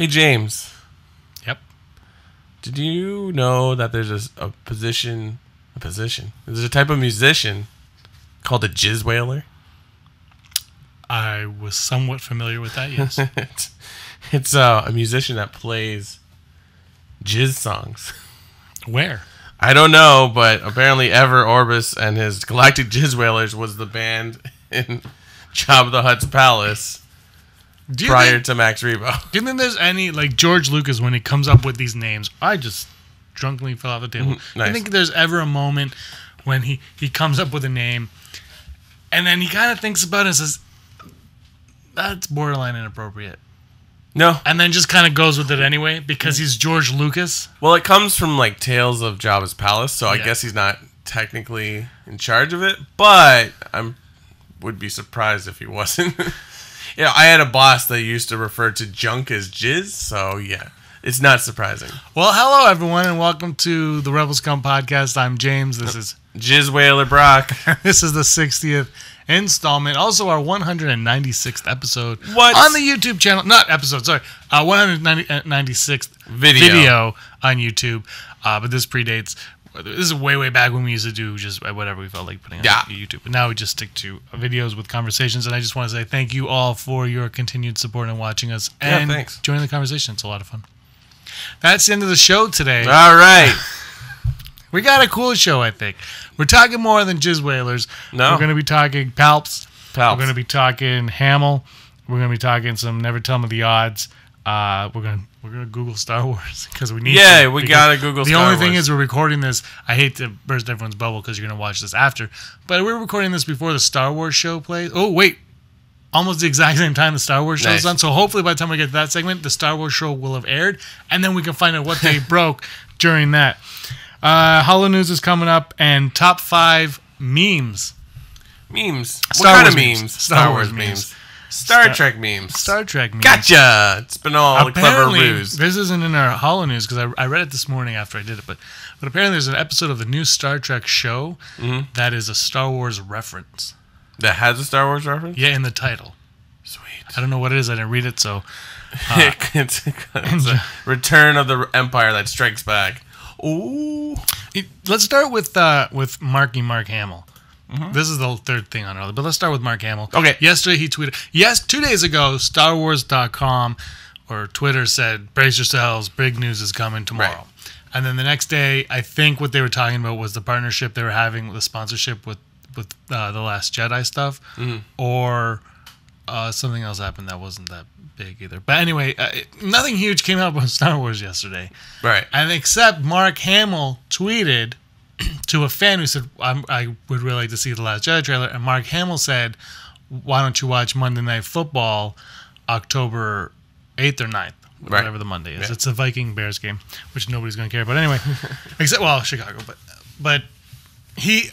Hey, James. Yep. Did you know that there's a position? There's a type of musician called a jizz whaler? I was somewhat familiar with that, yes. It's a musician that plays jizz songs. Where? I don't know, but apparently Ever Orbis and his Galactic Jizz Whalers was the band in Jabba the Hutt's palace prior to Max Rebo. Do you think there's any, like George Lucas, when he comes up with these names, I just drunkenly fell off the table. Nice. I think there's ever a moment when he comes up with a name and then he kind of thinks about it and says, that's borderline inappropriate. No. And then just kind of goes with it anyway because he's George Lucas. Well, it comes from like Tales of Jabba's Palace, so I guess he's not technically in charge of it, but would be surprised if he wasn't. I had a boss that used to refer to junk as jizz, so yeah, it's not surprising. Well, hello everyone, and welcome to the Rebel Scum podcast. I'm James. This is Jizz Whaler Brock. This is the 60th installment, also our 196th episode What? on the YouTube channel. Not episode, sorry, 196th video on YouTube. But this predates. This is way back when we used to do just whatever we felt like putting on YouTube. But now we just stick to videos with conversations. And I just want to say thank you all for your continued support and watching us and joining the conversation. It's a lot of fun. That's the end of the show today. All right. We got a cool show, I think. We're talking more than Jizz Whalers. No. We're going to be talking Palps. We're going to be talking Hamill. We're going to be talking some Never Tell Me the Odds. We're gonna Google Star Wars because we need. Yeah, we gotta Google. The Star only Wars. thing is we're recording this. I hate to burst everyone's bubble because you're gonna watch this after, but we're recording this before the Star Wars show plays. Oh wait, almost the exact same time the Star Wars show is on. So hopefully by the time we get to that segment, the Star Wars show will have aired, and then we can find out what they broke during that. Holo News is coming up, and top 5 memes. Memes. Star What kind Wars of memes? Star Wars memes. Star Trek memes. Star Trek memes. Gotcha! It's been all a clever ruse. This isn't in our Holo News because I read it this morning after I did it, but apparently there's an episode of the new Star Trek show that is a Star Wars reference. That has a Star Wars reference? Yeah, in the title. Sweet. I don't know what it is. I didn't read it, so... it's a Return of the Empire that strikes back. Ooh. Let's start with Mark Hamill. This is the third thing on earlier, but let's start with Mark Hamill. Okay. Yesterday he tweeted, 2 days ago, StarWars.com or Twitter said, brace yourselves, big news is coming tomorrow. Right. And then the next day, I think what they were talking about was the partnership they were having with the sponsorship with The Last Jedi stuff, or something else happened that wasn't that big either. But anyway, nothing huge came out about Star Wars yesterday. Right. And except Mark Hamill tweeted to a fan who said, I would really like to see The Last Jedi trailer. And Mark Hamill said, why don't you watch Monday Night Football October 8th or 9th? Whatever the Monday is. Yeah. It's a Viking-Bears game, which nobody's going to care about anyway. Except, well, Chicago. But he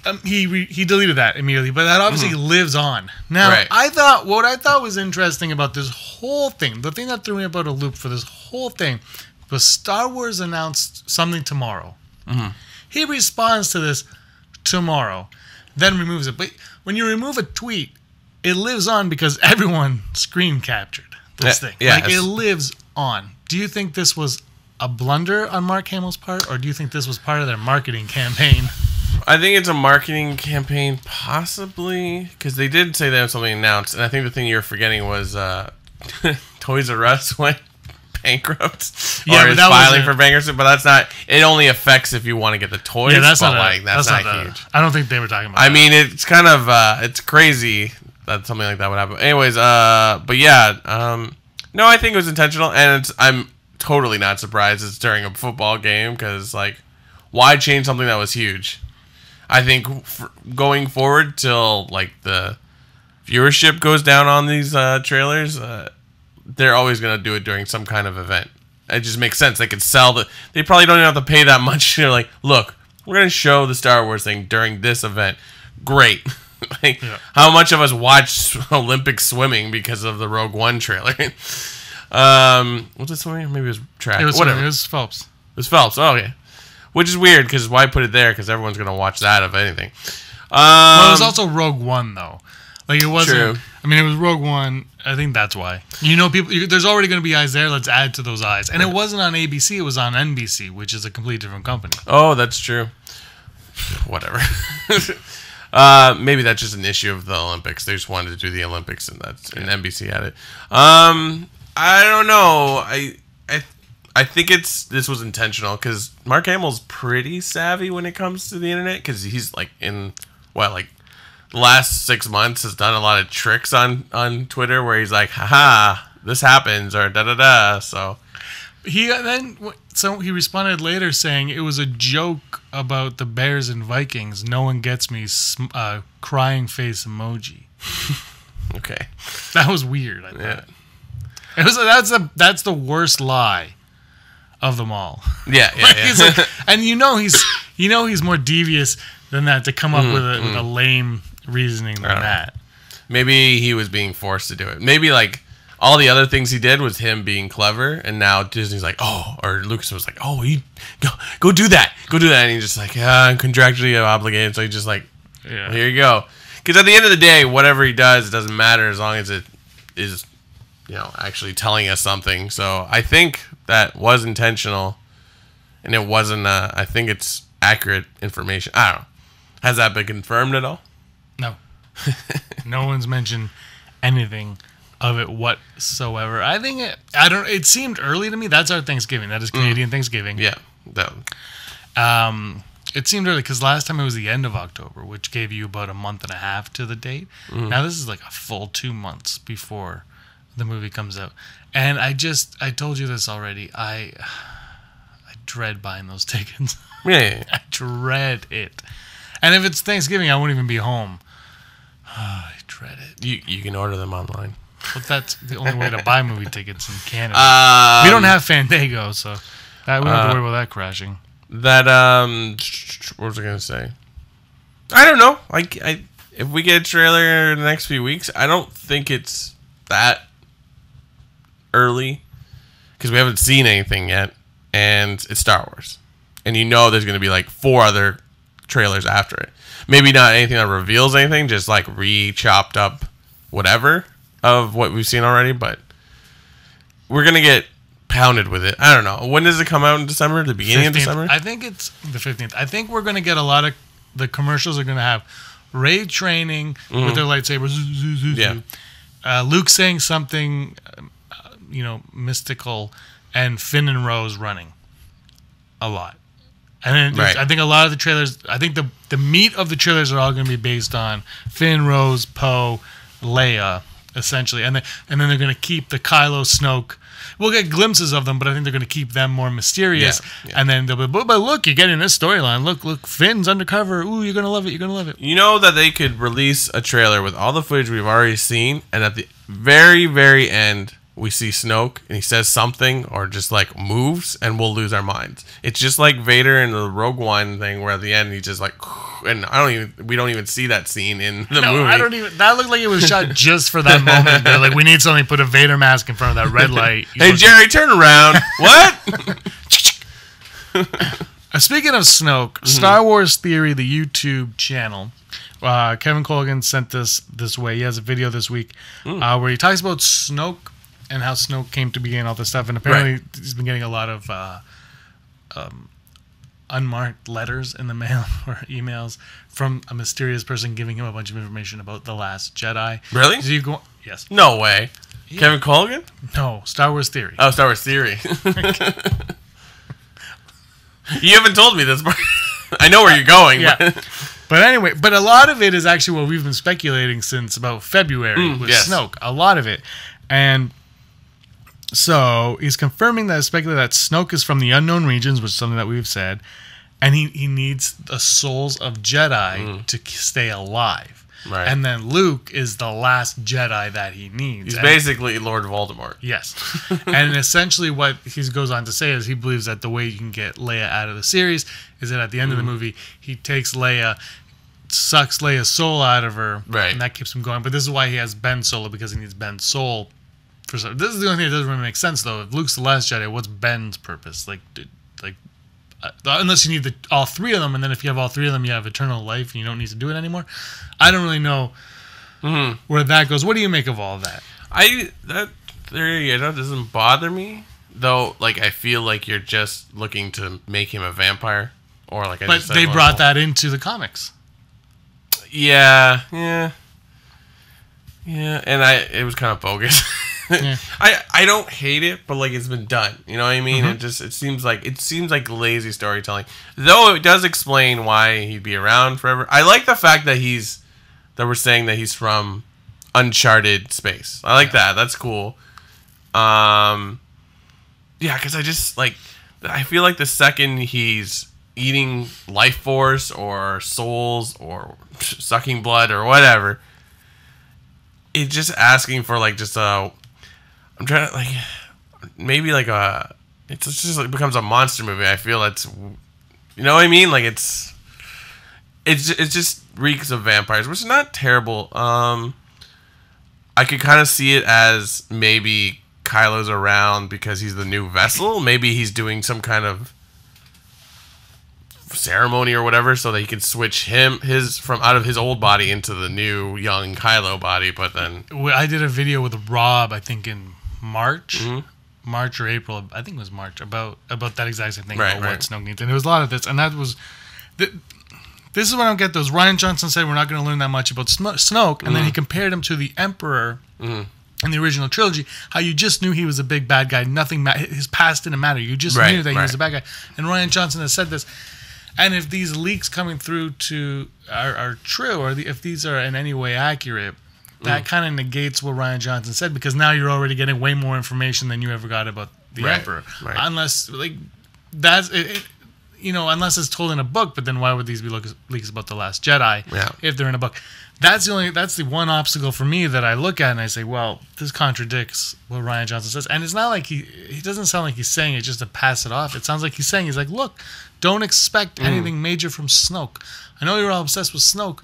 deleted that immediately. But that obviously lives on. Now, what I thought was interesting about this whole thing, the thing that threw me about a loop for this whole thing, was Star Wars announced something tomorrow. He responds to this tomorrow, then removes it. But when you remove a tweet, it lives on because everyone screen captured this thing. Yes. Like, it lives on. Do you think this was a blunder on Mark Hamill's part, or do you think this was part of their marketing campaign? I think it's a marketing campaign, possibly, because they did say they had something announced, and I think the thing you're forgetting was Toys R Us went bankrupt, or is filing for bankruptcy, but that's not. It only affects if you want to get the toys. Yeah, that's not huge. I don't think they were talking about. I mean, it's kind of it's crazy that something like that would happen. Anyways, but yeah, no, I think it was intentional, and I'm totally not surprised it's during a football game because why change something that was huge? I think going forward till the viewership goes down on these trailers. They're always going to do it during some kind of event. It just makes sense. They could sell they probably don't even have to pay that much. They're like, look, we're going to show the Star Wars thing during this event. Great. How much of us watched Olympic swimming because of the Rogue One trailer? Was it swimming? Maybe it was track. It was whatever. It was Phelps. It was Phelps. Oh, okay. Which is weird because why put it there? Because everyone's going to watch that, if anything. Well, it was also Rogue One, though. It wasn't. True. I mean, it was Rogue One. I think that's why. You know, there's already going to be eyes there. Let's add to those eyes. And it wasn't on ABC. It was on NBC, which is a completely different company. Oh, that's true. Whatever. Maybe that's just an issue of the Olympics. They just wanted to do the Olympics, and NBC had it. I don't know. I think this was intentional because Mark Hamill's pretty savvy when it comes to the internet because he's like in the last 6 months has done a lot of tricks on Twitter where he's like, haha, this happens or da da da. So he responded later saying it was a joke about the Bears and Vikings. No one gets me. Crying face emoji. Okay, that was weird. I thought. Yeah. That's the worst lie of them all. Yeah. Like, and he's more devious than that to come up with a lame reasoning than that. Maybe he was being forced to do it. Maybe like all the other things he did was him being clever, and now Disney's like, or Lucas was like, you go do that, and he's just like, I'm contractually obligated, so he just like, well, here you go. Because at the end of the day, whatever he does, it doesn't matter as long as it is, actually telling us something. So I think that was intentional, and it wasn't. I think it's accurate information. I don't know. Has that been confirmed at all? No. No one's mentioned anything of it whatsoever. I think it seemed early to me. That's our Thanksgiving. That is Canadian Thanksgiving. Yeah. It seemed early because last time it was the end of October, which gave you about a month and a half to the date. Now this is like a full 2 months before the movie comes out. And I told you this already. I dread buying those tickets. Yeah. I dread it. And if it's Thanksgiving, I won't even be home. I dread it. You can order them online. But that's the only way to buy movie tickets in Canada. We don't have Fandango, so we don't have to worry about that crashing. What was I gonna say? I don't know. If we get a trailer in the next few weeks, I don't think it's that early because we haven't seen anything yet, and it's Star Wars, and there's gonna be like 4 other trailers after it. Maybe not anything that reveals anything, just like chopped up whatever of what we've seen already, but we're gonna get pounded with it. I don't know. When does it come out in December? The beginning 15th. of December? I think it's the 15th. I think we're gonna get a lot of the commercials are gonna have Rey training with their lightsabers. Yeah. Luke saying something, mystical, and Finn and Rose running a lot. And then I think a lot of the trailers, I think the meat of the trailers are all going to be based on Finn, Rose, Poe, Leia, essentially. And then they're going to keep the Kylo, Snoke. We'll get glimpses of them, but I think they're going to keep them more mysterious. Yeah. And then they'll be, but look, you're getting this storyline. Look, Finn's undercover. Ooh, you're going to love it. You're going to love it. You know that they could release a trailer with all the footage we've already seen, and at the very, very end, we see Snoke and he says something or just like moves and we'll lose our minds. It's just like Vader in the Rogue One thing where at the end he's just like, and we don't even see that scene in the movie. That looked like it was shot just for that moment. They're like, we need something, put a Vader mask in front of that red light. Hey Jerry, turn around. What? Speaking of Snoke, Star Wars Theory, the YouTube channel, Kevin Colgan sent this way. He has a video this week where he talks about Snoke and how Snoke came to be and all this stuff. And apparently he's been getting a lot of unmarked letters in the mail or emails from a mysterious person giving him a bunch of information about The Last Jedi. Really? Yes. No way. Yeah. Kevin Colgan? No, Star Wars Theory. Oh, Star Wars Theory. You haven't told me this part. I know where you're going. Yeah. But anyway, a lot of it is actually what we've been speculating since about February with Snoke. A lot of it. And so he's confirming that it's speculated that Snoke is from the unknown regions, which is something that we've said, and he needs the souls of Jedi to stay alive. Right. And then Luke is the last Jedi that he needs. He's basically Lord Voldemort. Yes. And essentially what he goes on to say is he believes that the way you can get Leia out of the series is that at the end of the movie, he takes Leia, sucks Leia's soul out of her, and that keeps him going. But this is why he has Ben's Solo, because he needs Ben's soul. This is the only thing that doesn't really make sense, though. If Luke's the last Jedi, what's Ben's purpose? Unless you need all 3 of them, and then if you have all 3 of them, you have eternal life, and you don't need to do it anymore. I don't really know where that goes. What do you make of all of that? That theory, doesn't bother me though. Like, I feel like you're just looking to make him a vampire, or like. But they brought that into the comics. Yeah, and it was kind of bogus. Yeah. I don't hate it, but like, it's been done. You know what I mean? It seems like lazy storytelling. Though it does explain why he'd be around forever. I like the fact that we're saying that he's from uncharted space. I like that. That's cool. Yeah, because I feel like the second he's eating life force or souls or sucking blood or whatever, it's just asking for like just a. I'm trying to like maybe like a. It's just like becomes a monster movie. I feel that's, you know what I mean? Like it just reeks of vampires, which is not terrible. I could kind of see it as maybe Kylo's around because he's the new vessel. Maybe he's doing some kind of ceremony or whatever so that he can switch his from out of his old body into the new young Kylo body. But then I did a video with Rob, I think in March or April, I think it was March, about that exact same thing, about what Snoke needs. And there was a lot of this, and that was this is what I don't get. Those Ryan Johnson said we're not going to learn that much about Snoke, and then he compared him to the Emperor in the original trilogy. How you just knew he was a big bad guy. Nothing, his past didn't matter. You just knew that he was a bad guy. And Ryan Johnson has said this. And if these leaks coming through are true, or if these are in any way accurate, that kind of negates what Ryan Johnson said, because now you're already getting way more information than you ever got about the Emperor. Right. Unless unless it's told in a book. But then why would these be leaks about the Last Jedi if they're in a book? That's the one obstacle for me that I look at and I say, well, this contradicts what Ryan Johnson says. And it's not like he doesn't sound like he's saying it just to pass it off. It sounds like he's like, look, don't expect anything major from Snoke. I know you're all obsessed with Snoke,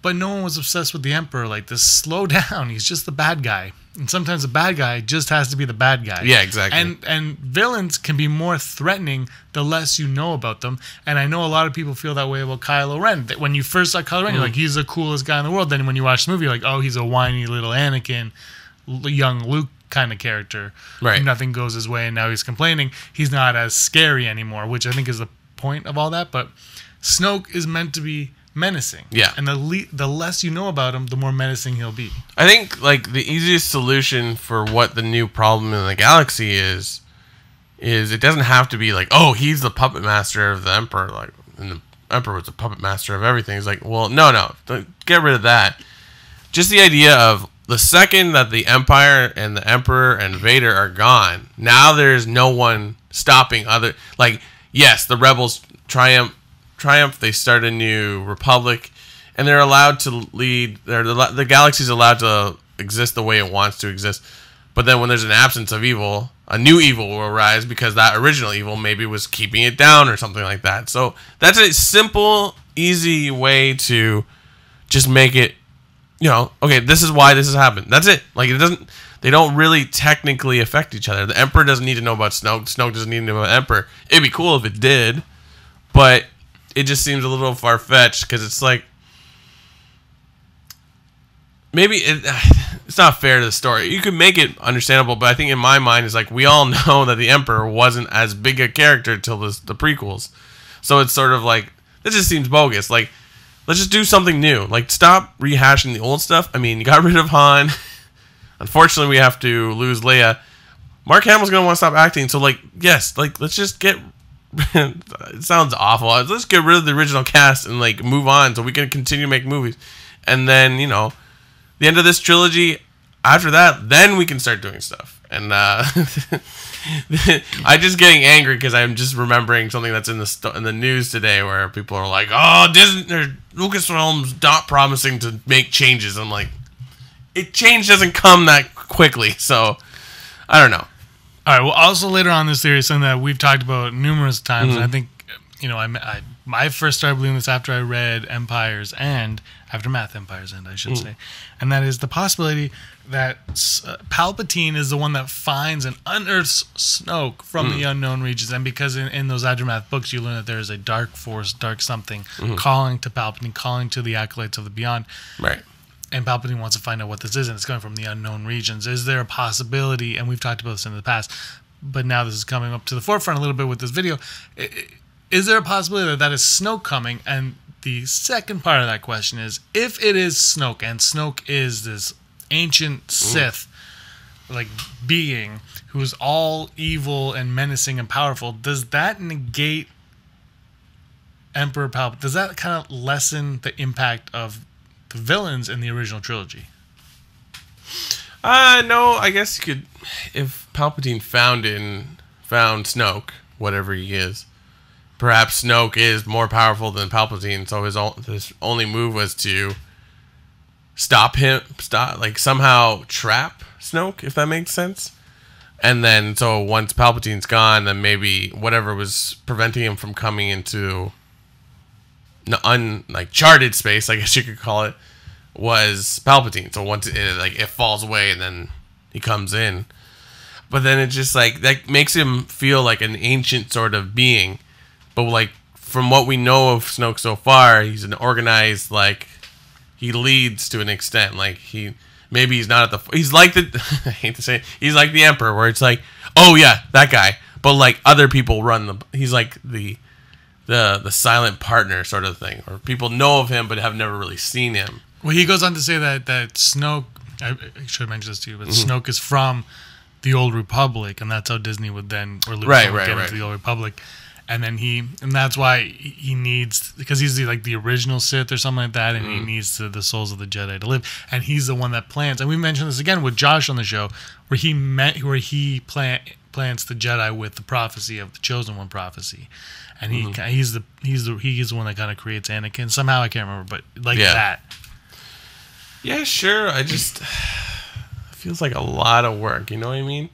but no one was obsessed with the Emperor. Like, this, slow down. He's just the bad guy. And sometimes the bad guy just has to be the bad guy. Yeah, exactly. And villains can be more threatening the less you know about them. And I know a lot of people feel that way about Kylo Ren. That when you first saw Kylo Ren, you're like, he's the coolest guy in the world. Then when you watch the movie, you're like, oh, he's a whiny little Anakin, young Luke kind of character. Right. Nothing goes his way, and now he's complaining. He's not as scary anymore, which I think is the point of all that. But Snoke is meant to be menacing. Yeah. And the less you know about him, the more menacing he'll be. I think like the easiest solution for what the new problem in the galaxy is it doesn't have to be like, oh, he's the puppet master of the Emperor, like, and the Emperor was the puppet master of everything. It's like, well, no, get rid of that. Just the idea of the second that the Empire and the Emperor and Vader are gone, now there's no one stopping other, like, yes, the rebels triumph, they start a new republic, and they're allowed to lead. The galaxy's allowed to exist the way it wants to exist. But then when there's an absence of evil, a new evil will arise because that original evil maybe was keeping it down or something like that. So that's a simple, easy way to just make it, okay, this is why this has happened. That's it. Like, they don't really technically affect each other. The Emperor doesn't need to know about Snoke. Snoke doesn't need to know about Emperor. It'd be cool if it did, but it just seems a little far-fetched because it's like, maybe it's not fair to the story. You could make it understandable, but I think in my mind it's like, we all know that the Emperor wasn't as big a character until the prequels. So it's sort of like, this just seems bogus. Like, let's just do something new. Like, stop rehashing the old stuff. I mean, you got rid of Han. Unfortunately, we have to lose Leia. Mark Hamill's going to want to stop acting. So, like, yes, like, let's just get... it sounds awful. Let's get rid of the original cast and like move on so we can continue to make movies. And then, the end of this trilogy, after that, then we can start doing stuff. And I'm just getting angry because I'm just remembering something that's in the news today where people are like, oh, Disney or Lucasfilm's not promising to make changes. I'm like, change doesn't come that quickly. So I don't know. All right. Well, also later on this theory is something that we've talked about numerous times, and I think I first started believing this after I read Empire's End, Aftermath Empire's End, I should say, and that is the possibility that Palpatine is the one that finds and unearths Snoke from the unknown regions, and because in those Aftermath books you learn that there is a dark force, dark something, calling to Palpatine, calling to the acolytes of the Beyond. Right. and Palpatine wants to find out what this is, and it's coming from the unknown regions. Is there a possibility, and we've talked about this in the past, but now this is coming up to the forefront a little bit with this video, is there a possibility that that is Snoke coming? And the second part of that question is, if it is Snoke, and Snoke is this ancient Sith like being who's all evil and menacing and powerful, does that negate Emperor Palpatine? Does that kind of lessen the impact of the villains in the original trilogy? No, I guess you could, if Palpatine found Snoke, whatever he is, perhaps Snoke is more powerful than Palpatine, so his only move was to somehow trap Snoke, if that makes sense. And then, so once Palpatine's gone, then maybe whatever was preventing him from coming into charted space, I guess you could call it, was Palpatine. So once it falls away, and then he comes in. But then it just that makes him feel like an ancient sort of being. But from what we know of Snoke so far, he's an organized, he leads to an extent. Maybe he's not he's like the I hate to say it, he's like the Emperor, where it's oh yeah, that guy. But other people run he's like the silent partner sort of thing, or people know of him but have never really seen him. Well, he goes on to say that Snoke, I should have mentioned this to you, but Snoke is from the Old Republic, and that's how Disney would then, or Luke would get into the Old Republic. And then and that's why he needs, because he's the original Sith or something like that, and he needs the souls of the Jedi to live. And he's the one that plants. And we mentioned this again with Josh on the show, where he plants the Jedi with the prophecy of the Chosen One prophecy, and he's the one that kind of creates Anakin somehow. I can't remember, but that. Yeah, sure. It feels like a lot of work. You know what I mean?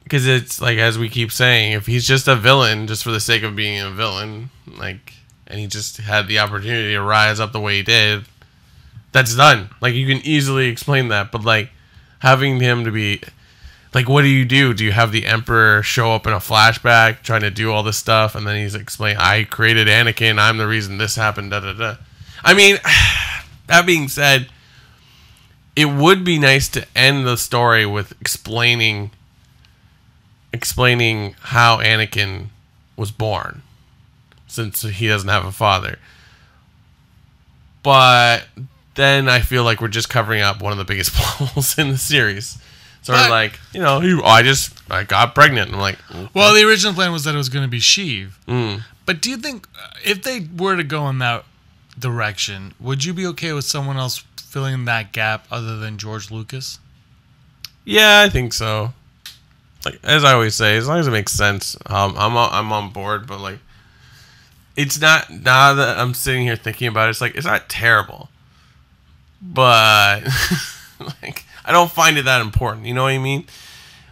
Because it's as we keep saying, if he's just a villain just for the sake of being a villain, and he just had the opportunity to rise up the way he did, that's done. You can easily explain that. But having him to be what do you do? Do you have the Emperor show up in a flashback trying to do all this stuff, and then he's explaining, I created Anakin, I'm the reason this happened, da da da. I mean, that being said, it would be nice to end the story with explaining how Anakin was born, since he doesn't have a father. But then I feel like we're just covering up one of the biggest holes in the series. Sort of I got pregnant. I'm okay. Well, the original plan was that it was going to be Sheev. But do you think if they were to go in that direction, would you be okay with someone else filling that gap other than George Lucas? Yeah, I think so. As I always say, as long as it makes sense, I'm on board. But it's not, now that I'm sitting here thinking about it, it's not terrible, but I don't find it that important. You know what I mean?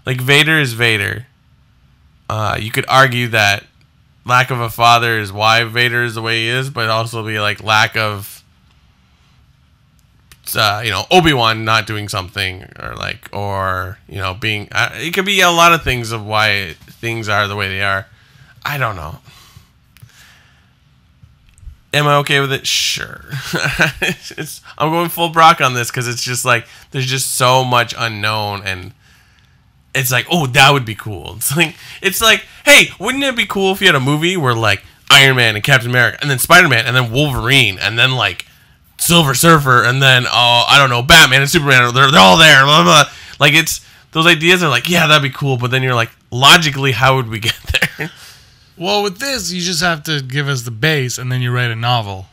Vader is Vader. You could argue that lack of a father is why Vader is the way he is, but also be lack of Obi-Wan not doing something, or being it could be a lot of things of why things are the way they are. I don't know. Am I okay with it? Sure. I'm going full Brock on this because it's just there's just so much unknown, and it's oh, that would be cool. It's hey, wouldn't it be cool if you had a movie where Iron Man and Captain America, and then Spider-Man, and then Wolverine, and then Silver Surfer, and then I don't know, Batman and Superman, they're all there, blah, blah, blah. It's those ideas are yeah, that'd be cool, but then you're logically, how would we get there? Well, with this, you just have to give us the base, and then you write a novel.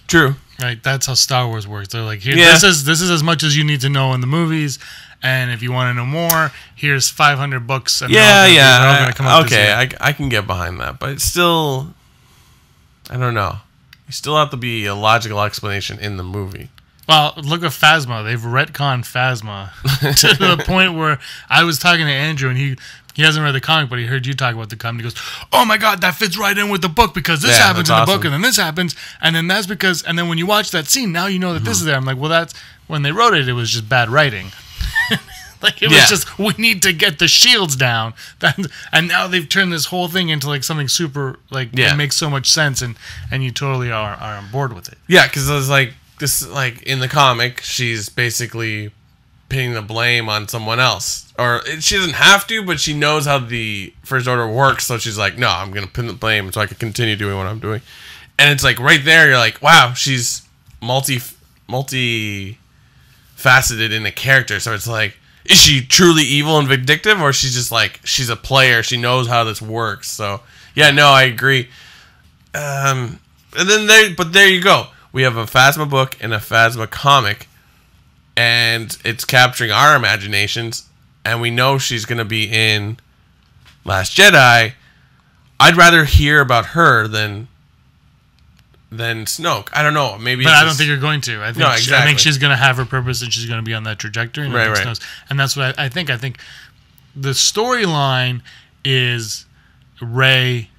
True. Right, that's how Star Wars works. They're here, this is as much as you need to know in the movies, and if you want to know more, here's 500 books. And they're all gonna come out okay, I can get behind that, but it's still, I don't know. You still have to be a logical explanation in the movie. Well, look at Phasma. They've retconned Phasma to the point where I was talking to Andrew, and he hasn't read the comic, but he heard you talk about the comic. He goes, "Oh my God, that fits right in with the book because this happens in the book, and then this happens, and then that's because, and then when you watch that scene, now you know that this is there." I'm well, that's when they wrote it. It was just bad writing. It was just, we need to get the shields down. And now they've turned this whole thing into something super, it makes so much sense, and you totally are on board with it. Yeah, because I was this, like, in the comic, she's basically pinning the blame on someone else. Or she doesn't have to, but she knows how the First Order works, so she's like, no, I'm going to pin the blame so I can continue doing what I'm doing. And it's like right there, you're like, wow, she's multi-faceted in a character. So it's like, is she truly evil and vindictive, or she's just like, she's a player, she knows how this works. So yeah, no, I agree. And then there you go. We have a Phasma book and a Phasma comic, and it's capturing our imaginations, and we know she's going to be in Last Jedi. I'd rather hear about her than Snoke. I don't know. Maybe, but I don't think you're going to. I think no, exactly. I think she's going to have her purpose, and she's going to be on that trajectory. And right. And that's what I think. I think the storyline is Rey,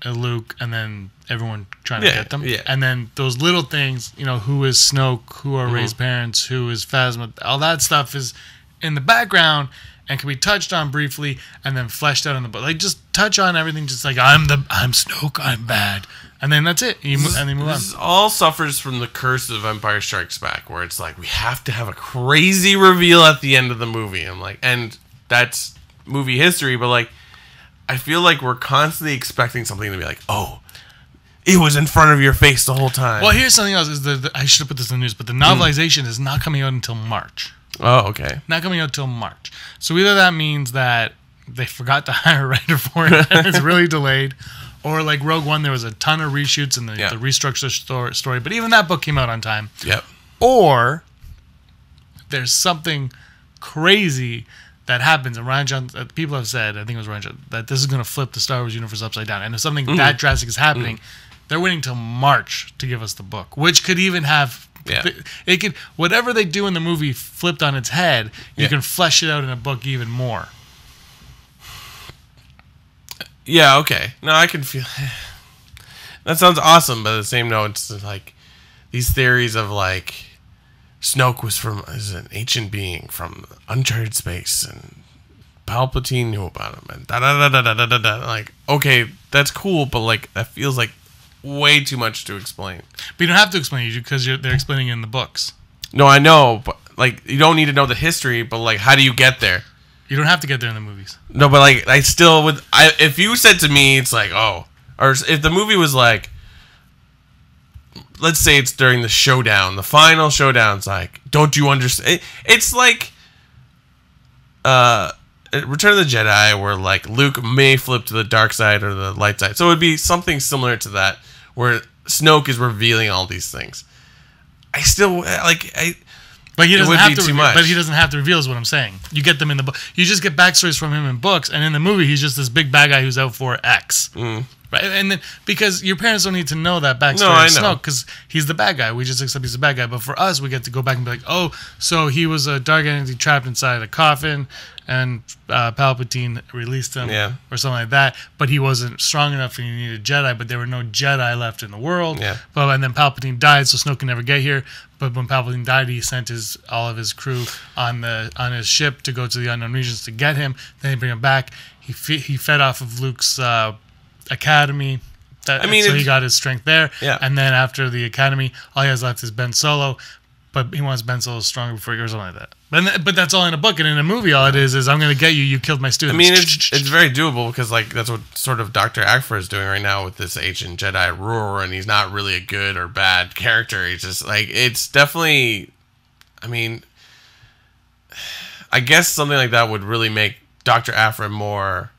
Luke, and then everyone trying to get them. Yeah. And then those little things, who is Snoke, who are Rey's parents, who is Phasma, all that stuff is in the background and can be touched on briefly and then fleshed out in the book. Like, just touch on everything, just like, I'm Snoke, I'm bad. And then that's it. And they move on. This all suffers from the curse of Empire Strikes Back, where it's like, we have to have a crazy reveal at the end of the movie. I'm like, and that's movie history, but like, I feel like we're constantly expecting something to be like, oh, it was in front of your face the whole time. Well, here's something else. I should have put this in the news, but the novelization is not coming out until March. Oh, okay. Not coming out until March. So either that means that they forgot to hire a writer for it and it's really delayed, or like Rogue One, there was a ton of reshoots and the restructured story, but even that book came out on time. Yep. Or there's something crazy that happens, and Rian Johnson, people have said, I think it was Rian Johnson, that this is going to flip the Star Wars universe upside down. And if something that drastic is happening, they're waiting till March to give us the book, which could even have it could, whatever they do in the movie flipped on its head, you can flesh it out in a book even more. Yeah, okay. No, I can feel that sounds awesome, but at the same note, it's like these theories of like Snoke is an ancient being from uncharted space, and Palpatine knew about him, and da da da da da da da. Like, okay, that's cool, but like that feels like way too much to explain. But you don't have to explain it because they're explaining it in the books. No, I know, but like you don't need to know the history, but like how do you get there? You don't have to get there in the movies. No, but like I still would. If you said to me, it's like, oh, or if the movie was like, let's say it's during the showdown, the final showdown, it's like, don't you understand? It's like Return of the Jedi, where like Luke may flip to the dark side or the light side. So it would be something similar to that, where Snoke is revealing all these things. I still like But he doesn't have to. Too much. But he doesn't have to reveal, is what I'm saying. You get them in the book. You just get backstories from him in books, and in the movie, he's just this big bad guy who's out for X. Right, and then because your parents don't need to know that backstory of Snoke, because he's the bad guy. We just accept he's the bad guy. But for us, we get to go back and be like, oh, so he was a dark entity trapped inside a coffin, and Palpatine released him, or something like that. But he wasn't strong enough, and he needed Jedi. But there were no Jedi left in the world. But and then Palpatine died, so Snoke can never get here. But when Palpatine died, he sent all of his crew on his ship to go to the unknown regions to get him. Then he bring him back. He fed off of Luke's academy. So he got his strength there. And then after the academy, all he has left is Ben Solo. But he wants Ben Solo stronger before he goes, something like that. But that's all in a book, and in a movie, all it is I'm going to get you. You killed my students. I mean, it's very doable because like that's what sort of Dr. Aphra is doing right now with this ancient Jedi Roar, and he's not really a good or bad character. He's just like, it's definitely. I mean, I guess something like that would really make Dr. Aphra more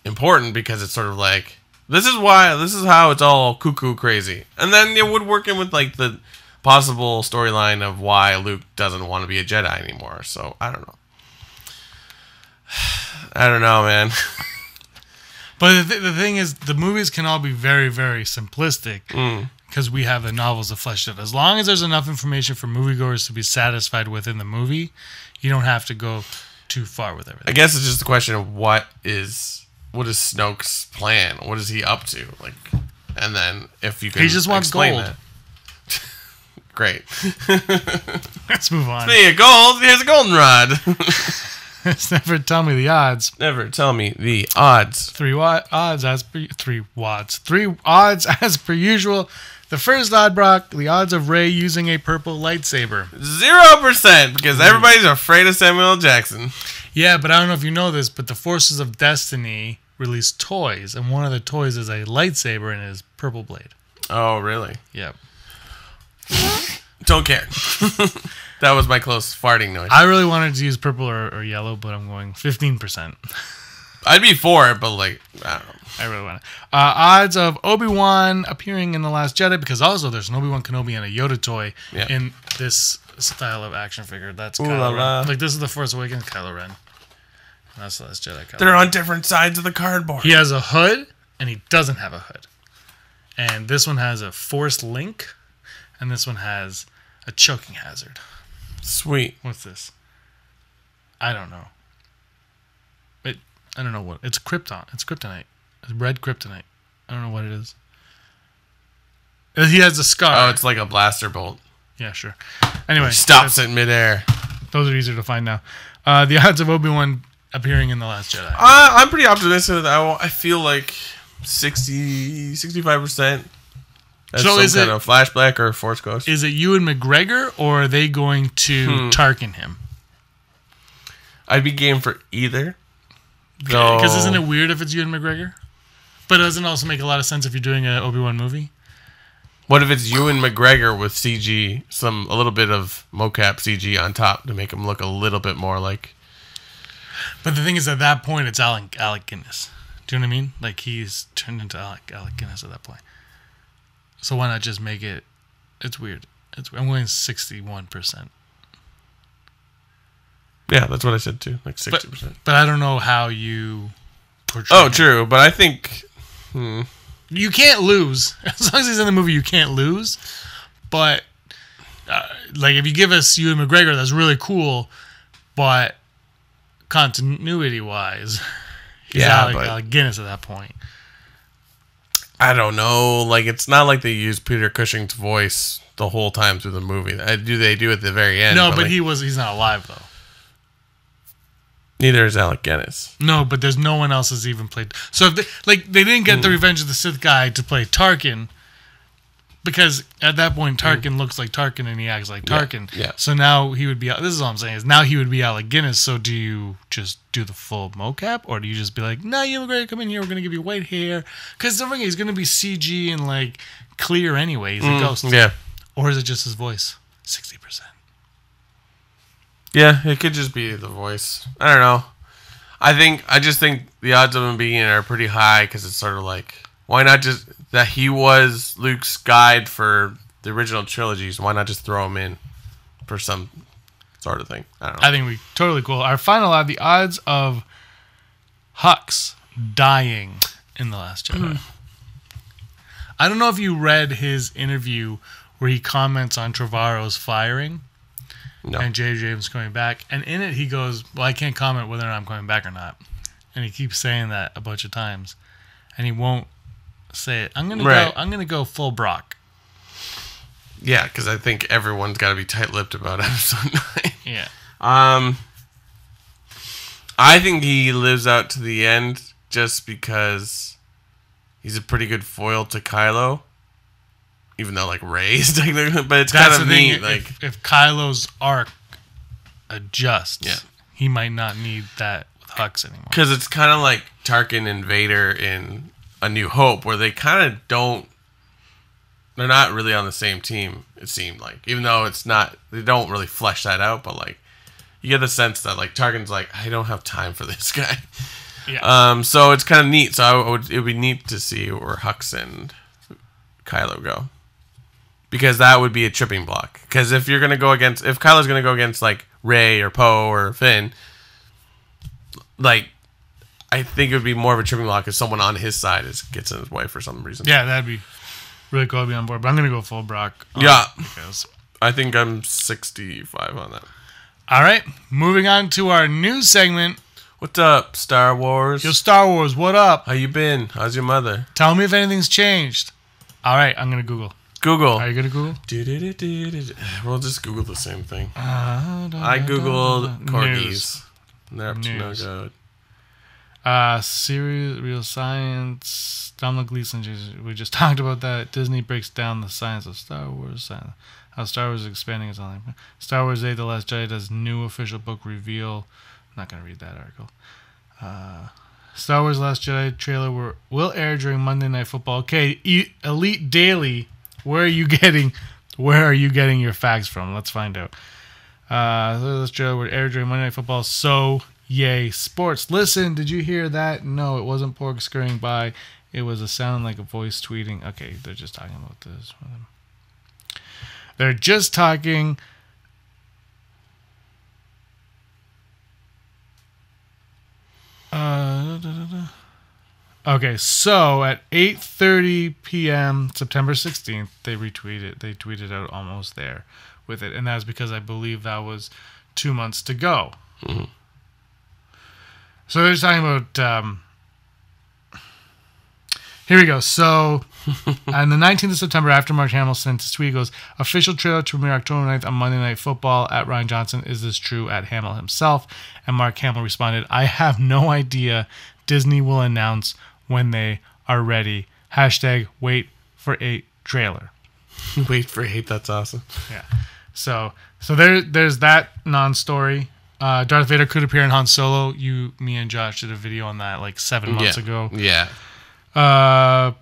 important because it's sort of like this is how it's all cuckoo crazy, and then it would work in with like the possible storyline of why Luke doesn't want to be a Jedi anymore. So I don't know, man. But the thing is, the movies can all be very, very simplistic because we have the novels to flesh it out. As long as there's enough information for moviegoers to be satisfied within the movie, you don't have to go too far with everything. I guess it's just a question of what is Snoke's plan? What is he up to? Like, and then if you can, he just wants explain gold. That. Great. Let's move on. Speaking of gold, here's a goldenrod. Never tell me the odds. Never tell me the odds. 3 odds as per usual. The first odd, Brock, the odds of Rey using a purple lightsaber. 0%, because everybody's afraid of Samuel L. Jackson. Yeah, but I don't know if you know this, but the Forces of Destiny released toys, and one of the toys is a lightsaber and is purple blade. Oh, really? Yep. Don't care. That was my close farting noise. I really wanted to use purple or yellow, but I'm going 15%. I'd be for it, but like, I don't know. I really want it. Odds of Obi-Wan appearing in The Last Jedi, because also there's an Obi-Wan Kenobi and a Yoda toy in this style of action figure. That's Kylo Ren. Like, this is The Force Awakens Kylo Ren. That's The Last Jedi Kylo They're Ren. on different sides of the cardboard. He has a hood, and he doesn't have a hood. And this one has a Force Link, and this one has a choking hazard. Sweet. What's this? I don't know. I don't know what. It's Krypton. It's kryptonite. It's red kryptonite. I don't know what it is. He has a scar. Oh, it's like a blaster bolt. Yeah, sure. Anyway. Stops it midair. Those are easier to find now. The odds of Obi-Wan appearing in The Last Jedi. I'm pretty optimistic. I feel like 60, 65%. That's so some kind of flashback or Force Ghost. Is it Ewan McGregor, or are they going to Tarkin him? I'd be game for either. Because isn't it weird if it's Ewan McGregor? But it doesn't also make a lot of sense if you're doing an Obi-Wan movie. What if it's Ewan McGregor with CG, a little bit of mocap CG on top to make him look a little bit more like... But the thing is, at that point, it's Alec Guinness. Do you know what I mean? Like, he's turned into Alec Guinness at that point. So why not just make it... It's weird. I'm going 61%. Yeah, that's what I said too. Like 60%. But I don't know how you portray him. True. But I think... You can't lose. As long as he's in the movie, you can't lose. But, like, if you give us Ewan McGregor, that's really cool. But continuity-wise, he's Alec Guinness at that point. I don't know. Like, it's not like they use Peter Cushing's voice the whole time through the movie. They do at the very end. No, but like, he's not alive, though. Neither is Alec Guinness. No, but there's no one else has even played. So if they didn't get the Revenge of the Sith guy to play Tarkin, because at that point Tarkin looks like Tarkin and he acts like Tarkin. Yeah. So now he would be. This is all I'm saying is now he would be Alec Guinness. So do you just do the full mocap, or do you just be like, no, you're going to come in here. We're going to give you white hair, because don't forget he's going to be CG and like clear anyway. He's a ghost. Yeah. Or is it just his voice? 60%. Yeah, it could just be the voice. I don't know. I just think the odds of him being in are pretty high, because it's sort of like, why not just that he was Luke's guide for the original trilogies? Why not just throw him in for some sort of thing? I don't know. I think we totally cool. Our final odd, the odds of Hux dying in The Last Jedi. I don't know if you read his interview where he comments on Trevorrow's firing. No. And J.J. Abrams coming back. And in it, he goes, well, I can't comment whether or not I'm coming back or not. And he keeps saying that a bunch of times. And he won't say it. I'm gonna go full Brock. Yeah, because I think everyone's got to be tight-lipped about Episode 9. Yeah. I think he lives out to the end just because he's a pretty good foil to Kylo. Even though, like, Rey's technically, but it's kind of neat. Like, if Kylo's arc adjusts, he might not need that with Hux anymore. Because it's kind of like Tarkin and Vader in A New Hope, where they kind of don't. They're not really on the same team. It seemed like, even though it's not, they don't really flesh that out. But like, you get the sense that like Tarkin's like, I don't have time for this guy. Yeah. So it's kind of neat. So it would be neat to see where Hux and Kylo go. Because that would be a tripping block. Because if Kylo's gonna go against like Rey or Poe or Finn, like I think it would be more of a tripping block if someone on his side gets in his way for some reason. Yeah, that'd be really cool to be on board. But I'm gonna go full Brock. Because I think I'm 65 on that. All right, moving on to our news segment. What's up, Star Wars? Yo, Star Wars, what up? How you been? How's your mother? Tell me if anything's changed. All right, I'm gonna Google. Are you gonna Google? We'll just Google the same thing. I Googled corgis. They're up to no good. Serious Real Science. Dominic Gleason, we just talked about that. Disney breaks down the science of Star Wars, how Star Wars is expanding its own. Star Wars 8: The Last Jedi does new official book reveal. I'm not going to read that article. Star Wars Last Jedi trailer will air during Monday Night Football. Okay, Elite Daily, where are you getting your facts from? Let's find out. Last Jedi will air during Monday Night Football. So, yay, sports. Listen, did you hear that? No, it wasn't Porg scurrying by. It was a sound like a voice tweeting. Okay, they're just talking about this. They're just talking. Okay, so at 8:30 p.m. September 16th, they tweeted out almost there with it, and that was because I believe that was 2 months to go. Mm-hmm. So they're talking about. Here we go. So, on the 19th of September, after Mark Hamill sent his tweet, he goes, official trailer to premiere October 9th on Monday Night Football at Ryan Johnson. Is this true? At Hamill himself. And Mark Hamill responded, I have no idea. Disney will announce when they are ready. # wait for 8 trailer. Wait for 8. That's awesome. Yeah. So there's that non-story. Darth Vader could appear in Han Solo. Me and Josh did a video on that like 7 months ago. Yeah. Star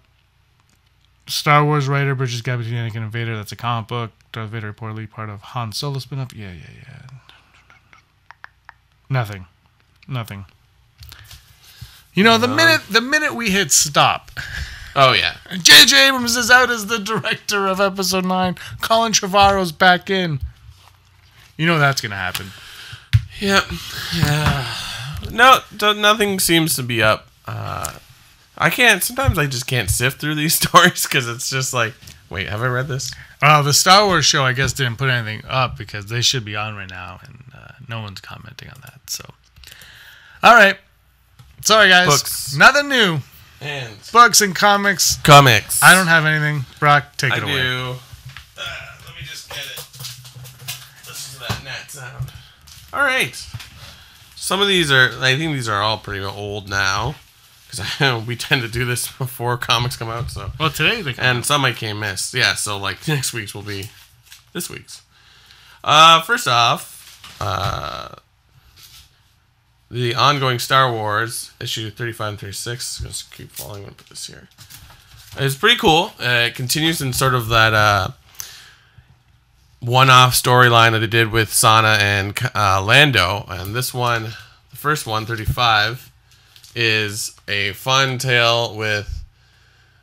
Wars writer bridges gap between Anakin and Vader. That's a comic book. Darth Vader reportedly part of Han Solo spinoff. Yeah. Nothing. You know, the minute we hit stop. Oh yeah. J.J. Abrams is out as the director of Episode 9. Colin Trevorrow's back in. You know that's gonna happen. Yep. Yeah. No, nothing seems to be up. Sometimes I just can't sift through these stories because it's just like, wait, have I read this? The Star Wars show, I guess, didn't put anything up because they should be on right now, and no one's commenting on that. So, all right. Sorry, guys. Books. Nothing new. And Books and comics. I don't have anything. Brock, take it away. I do. Let me just get it. Listen to that net sound. All right. Some of these I think these are all pretty old now. Because we tend to do this before comics come out. So today they come and out. some I can't miss. Yeah, so like next week's will be this week's. First off, the ongoing Star Wars issue 35 and 36. Just keep following. I'm gonna put this here. It's pretty cool. It continues in sort of that one-off storyline that they did with Sana and Lando, and this one, the first one, 35. Is a fun tale with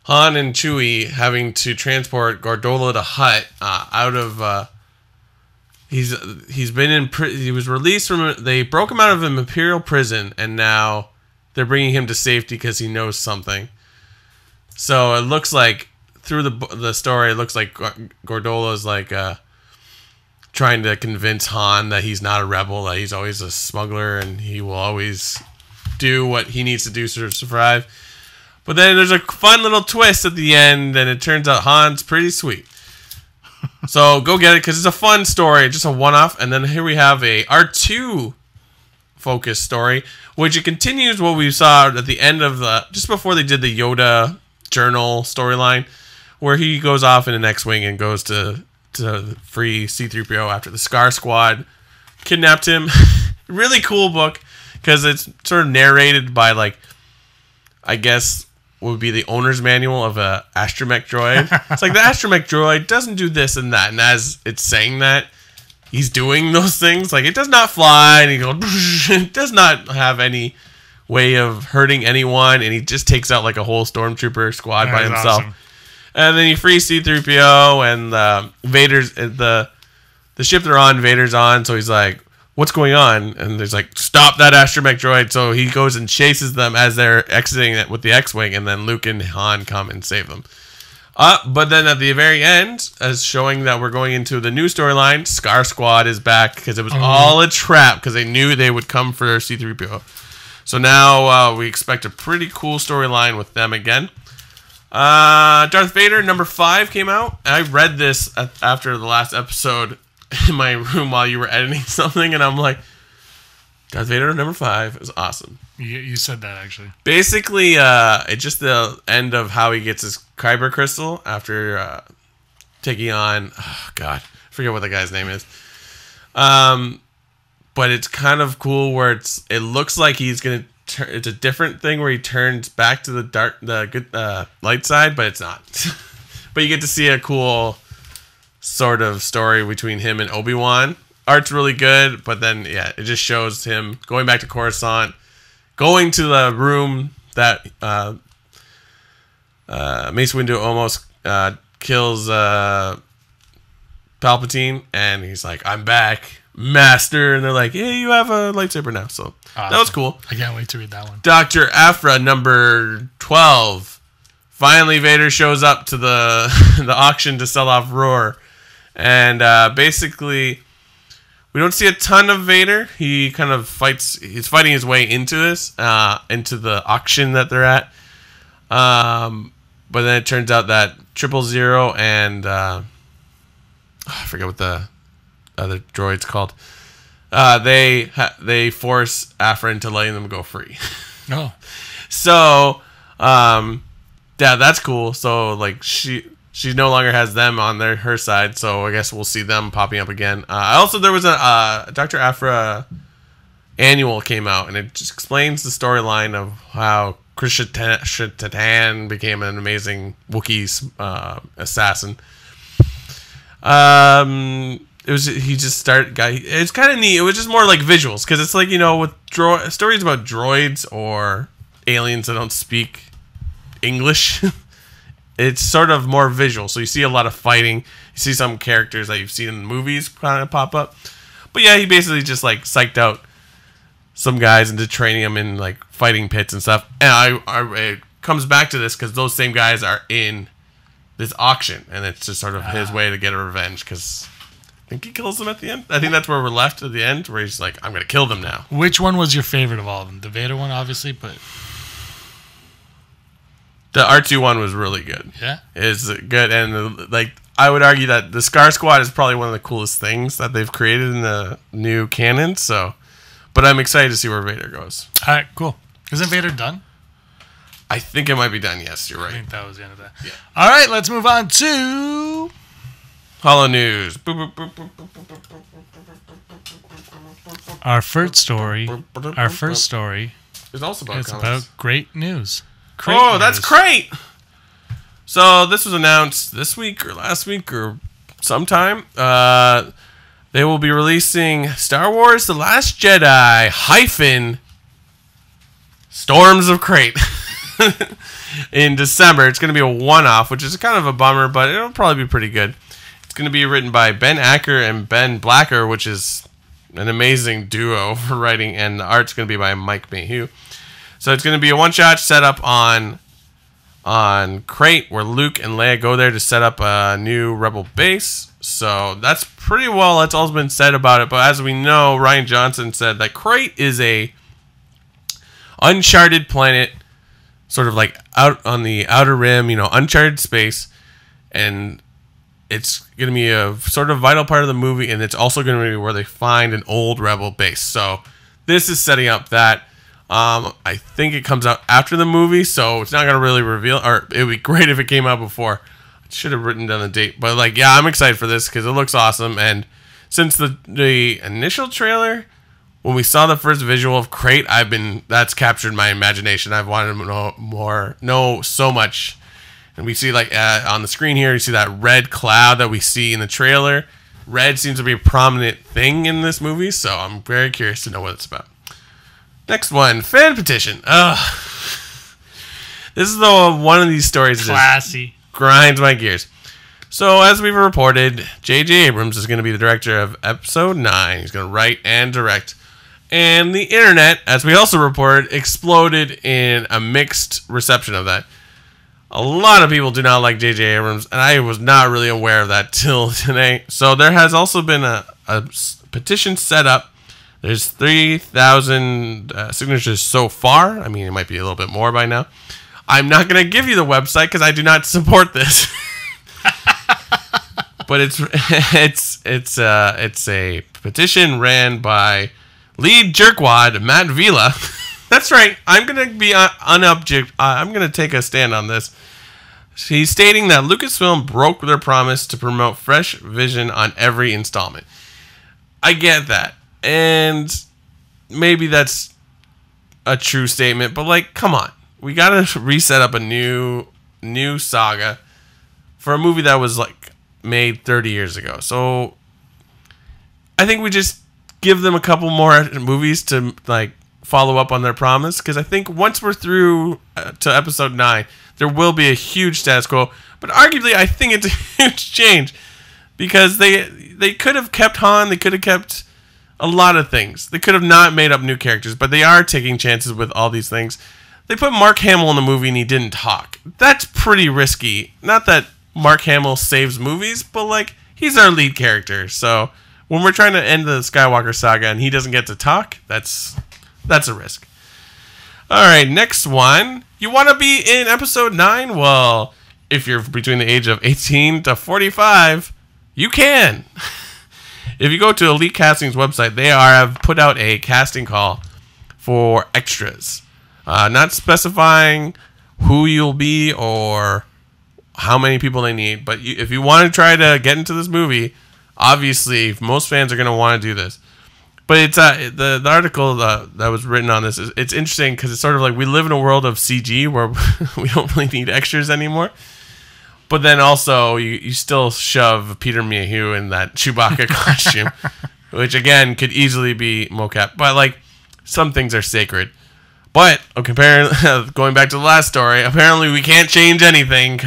Han and Chewie having to transport Gordola the Hutt out of. He's been in. He was released from. They broke him out of an Imperial prison, and now they're bringing him to safety because he knows something. So it looks like through the story, it looks like Gordola's like trying to convince Han that he's not a rebel, that he's always a smuggler, and he will always do what he needs to do to survive. But then there's a fun little twist at the end, and it turns out Han's pretty sweet. So go get it, because it's a fun story, just a one-off. And then here we have a R2 focused story, which it continues what we saw at the end of just before they did the Yoda journal storyline, where he goes off in an X-Wing and goes to free C-3PO after the Scar Squad kidnapped him. Really cool book. Because it's sort of narrated by, like, I guess would be the owner's manual of a astromech droid. It's like the astromech droid doesn't do this and that, and as it's saying that, he's doing those things. Like, it does not fly, and he goes, it does not have any way of hurting anyone, and he just takes out like a whole stormtrooper squad by himself. Awesome. And then he frees C-3PO, and Vader's the ship they're on. Vader's on, so he's like, what's going on? And there's like, stop that astromech droid. So he goes and chases them as they're exiting it with the X-Wing, and then Luke and Han come and save them. But then at the very end, as showing that we're going into the new storyline, Scar Squad is back because it was all a trap because they knew they would come for C-3PO. So now we expect a pretty cool storyline with them again. Darth Vader #5 came out. I read this after the last episode in my room while you were editing something, and I'm like, Darth Vader #5 is awesome. You said that actually. Basically, it's just the end of how he gets his Kyber crystal after taking on. Oh God, I forget what the guy's name is. But it's kind of cool where it looks like he's gonna. It's a different thing where he turns back to the good light side, but it's not. But you get to see a cool sort of story between him and Obi-Wan. Art's really good, but then yeah, it just shows him going back to Coruscant, going to the room that Mace Windu almost kills Palpatine, and he's like, "I'm back, Master," and they're like, "Hey, you have a lightsaber now." So that was cool. I can't wait to read that one. Dr. Aphra, number 12. Finally, Vader shows up to the the auction to sell off Roar, and basically, we don't see a ton of Vader. He kind of fights. He's fighting his way into this, into the auction that they're at. But then it turns out that 000 and I forget what the other droid's called. They force Aphra into letting them go free. Oh, so yeah, that's cool. So like she no longer has them on her side. So I guess we'll see them popping up again. Also, there was a Dr. Aphra annual came out, and it just explains the storyline of how Chris Shatan became an amazing Wookiee assassin. It's kind of neat. It was just more like visuals, because it's like, with stories about droids or aliens that don't speak English, it's sort of more visual. So you see a lot of fighting. You see some characters that you've seen in the movies kind of pop up. But yeah, he basically just like psyched out some guys into training them in like fighting pits and stuff. And it comes back to this because those same guys are in this auction, and it's just sort of his way to get a revenge, because I think he kills them at the end. I think that's where we're left at the end, where he's like, I'm going to kill them now. Which one was your favorite of all of them? The Vader one, obviously, but... The R2 one was really good. Yeah? It's good, and I would argue that the Scar Squad is probably one of the coolest things that they've created in the new canon, so... But I'm excited to see where Vader goes. All right, cool. Isn't Vader done? I think it might be done, yes, you're right. I think that was the end of that. Yeah. All right, let's move on to... Holo News. Our first story is also about is comics. about great news. That's great! So this was announced this week or last week or sometime. They will be releasing Star Wars The Last Jedi - Storms of Crate in December. It's going to be a one-off, which is kind of a bummer, but it'll probably be pretty good. It's going to be written by Ben Acker and Ben Blacker, which is an amazing duo for writing, and the art's going to be by Mike Mayhew. So it's going to be a one-shot set up on Crate, where Luke and Leia go there to set up a new Rebel base. So that's pretty well, that's all been said about it. But as we know, Rian Johnson said that Crate is a uncharted planet, sort of like out on the outer rim, uncharted space, and it's going to be a sort of vital part of the movie, and it's also going to be where they find an old Rebel base. So this is setting up that. I think it comes out after the movie, so it's not going to really reveal, or it would be great if it came out before. I should have written down the date, but I'm excited for this because it looks awesome. And since the initial trailer, when we saw the first visual of Crate, that's captured my imagination. I've wanted to know so much. And we see on the screen here, you see that red cloud that we see in the trailer. Red seems to be a prominent thing in this movie, so I'm very curious to know what it's about. Next one, fan petition. This is one of these stories classy. That grinds my gears. So, as we've reported, J.J. Abrams is going to be the director of Episode 9. He's going to write and direct. And the internet, as we also reported, exploded in a mixed reception of that. A lot of people do not like J.J. Abrams, and I was not really aware of that till today. So, there has also been a petition set up. There's 3,000 signatures so far. I mean, it might be a little bit more by now. I'm not going to give you the website because I do not support this. But it's a petition ran by lead jerkwad Matt Vila. That's right. I'm going to be unobject. I'm going to take a stand on this. He's stating that Lucasfilm broke their promise to promote fresh vision on every installment. I get that. And maybe that's a true statement, but like, come on. We got to reset up a new saga for a movie that was like made 30 years ago. So I think we just give them a couple more movies to like follow up on their promise, because I think once we're through to episode 9, there will be a huge status quo. But arguably, I think it's a huge change, because they could have kept Han, they could have kept a lot of things. They could have not made up new characters, but they are taking chances with all these things. They put Mark Hamill in the movie and he didn't talk. That's pretty risky. Not that Mark Hamill saves movies, but like, he's our lead character. So when we're trying to end the Skywalker saga and he doesn't get to talk, that's a risk. All right, next one. You want to be in episode 9? Well, if you're between the age of 18 to 45, you can. If you go to Elite Casting's website, they have put out a casting call for extras. Not specifying who you'll be or how many people they need. But if you want to try to get into this movie, obviously, most fans are going to want to do this. But it's the article that was written on this, it's interesting because it's sort of like we live in a world of CG where we don't really need extras anymore. But then also, you still shove Peter Mayhew in that Chewbacca costume, which again could easily be mocap. But like, some things are sacred. But going back to the last story, apparently we can't change anything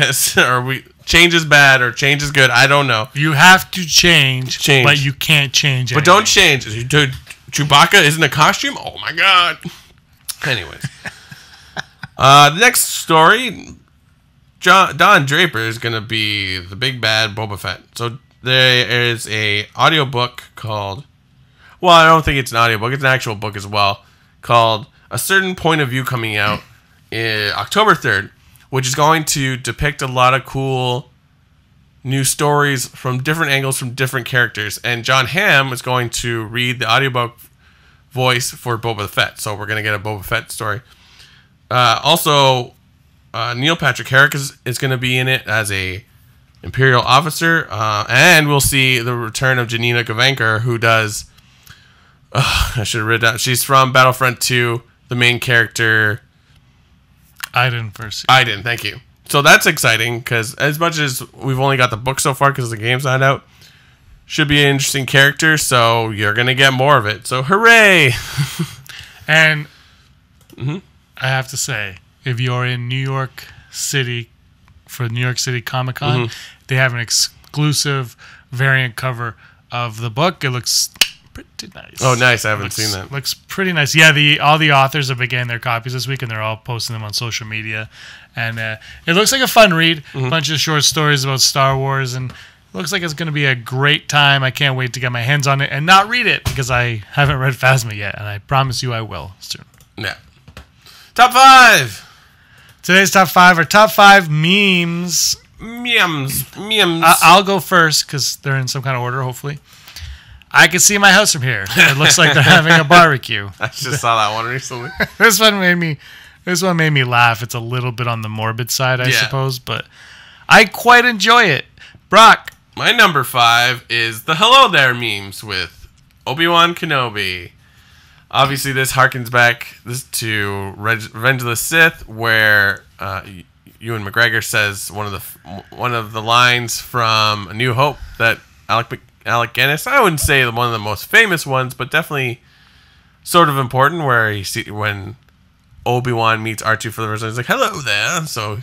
change is bad or change is good. I don't know. You have to change, but you can't change anything. But don't change. Chewbacca isn't a costume? Oh my god. Anyways. The next story, Don Draper is going to be the big bad Boba Fett. So there is a audiobook called, well, I don't think it's an audiobook, it's an actual book as well, called A Certain Point of View, coming out October 3rd, which is going to depict a lot of cool new stories from different angles from different characters. And John Hamm is going to read the audiobook voice for Boba Fett. So we're going to get a Boba Fett story. Also, Neil Patrick Harris is going to be in it as a Imperial officer. And we'll see the return of Janina Gavankar, who does... I should have written down. She's from Battlefront 2, the main character... Iden, thank you. So that's exciting, because as much as we've only got the book so far because the game's not out, should be an interesting character, so you're going to get more of it. So hooray! And I have to say, if you're in New York City for New York City Comic Con, they have an exclusive variant cover of the book. It looks pretty nice. Oh, nice. I haven't seen that. Looks pretty nice. Yeah, all the authors have begun their copies this week, and they're all posting them on social media. And it looks like a fun read. A bunch of short stories about Star Wars, and it looks like it's going to be a great time. I can't wait to get my hands on it and not read it, because I haven't read Phasma yet, and I promise you I will soon. Yeah. Top 5! Today's top 5 are top 5 memes. Memes. I'll go first, because they're in some kind of order, hopefully. I can see my house from here. It looks like they're having a barbecue. I just saw that one recently. This one made me laugh. It's a little bit on the morbid side, I suppose, but I quite enjoy it. Brock. My number 5 is the Hello There memes with Obi-Wan Kenobi. Obviously, this harkens back to Revenge of the Sith, where Ewan McGregor says one of the lines from A New Hope that Alec Guinness, I wouldn't say one of the most famous ones, but definitely sort of important, where when Obi-Wan meets R2 for the first time, he's like, hello there. So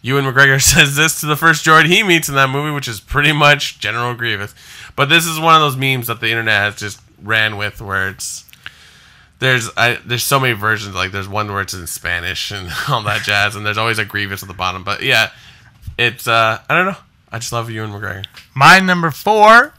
Ewan McGregor says this to the first droid he meets in that movie, which is pretty much General Grievous. But this is one of those memes that the internet has just ran with, where there's so many versions. Like, there's one where it's in Spanish and all that jazz, and there's always a Grievous at the bottom. But yeah, it's I don't know. I just love Ewan McGregor. My number 4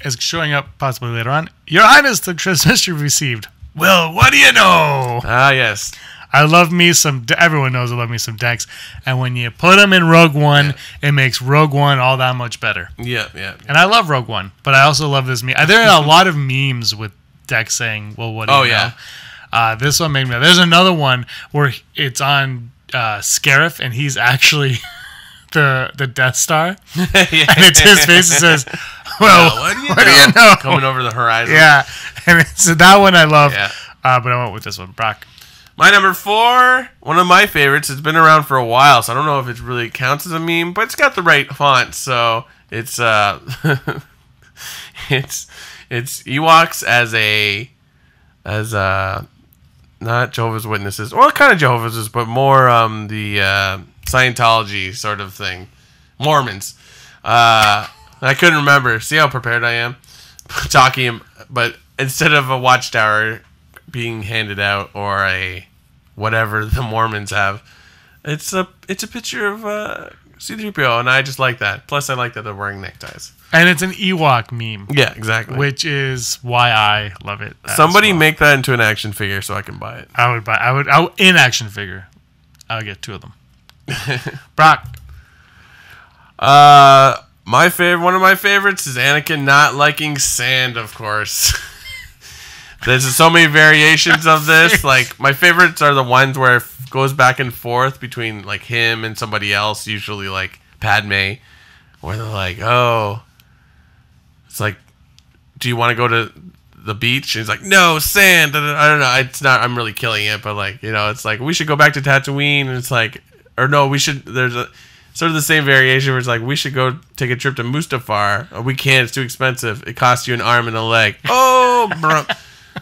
is showing up possibly later on. Your Highness, the transmission received. Well, what do you know? Ah, yes. I love me some... Everyone knows I love me some decks. And when you put them in Rogue One, it makes Rogue One all that much better. Yeah. And I love Rogue One, but I also love this meme. There are a lot of memes with decks saying, well, what do you know? This one made me. There's another one where it's on Scarif, and he's actually the Death Star, and it's his face. It says, "Well, what do you know? Coming over the horizon." Yeah, and so that one I love. Yeah. But I went with this one, Brock. My number 4, one of my favorites. It's been around for a while, so I don't know if it really counts as a meme, but it's got the right font, so it's it's Ewoks as not Jehovah's Witnesses, well, kind of Jehovah's Witnesses, but more the Scientology sort of thing, Mormons. I couldn't remember. See how prepared I am talking, but instead of a watchtower being handed out or a whatever the Mormons have, it's a picture of C-3PO, and I just like that. Plus, I like that they're wearing neckties. And it's an Ewok meme. Yeah, exactly. Which is why I love it. Somebody make that into an action figure so I can buy it. I would in action figure. I would get 2 of them. Brock. One of my favorites is Anakin not liking sand, of course. There's so many variations of this. Like, my favorites are the ones where it goes back and forth between like him and somebody else, usually like Padme, where they're like, "Oh, it's like, do you want to go to the beach?" And he's like, "No, sand." I don't know. It's not. I'm really killing it, but like, you know, it's like we should go back to Tatooine, and it's like, or no, we should. There's a sort of the same variation where it's like we should go take a trip to Mustafar. We can't. It's too expensive. It costs you an arm and a leg. Oh, bro.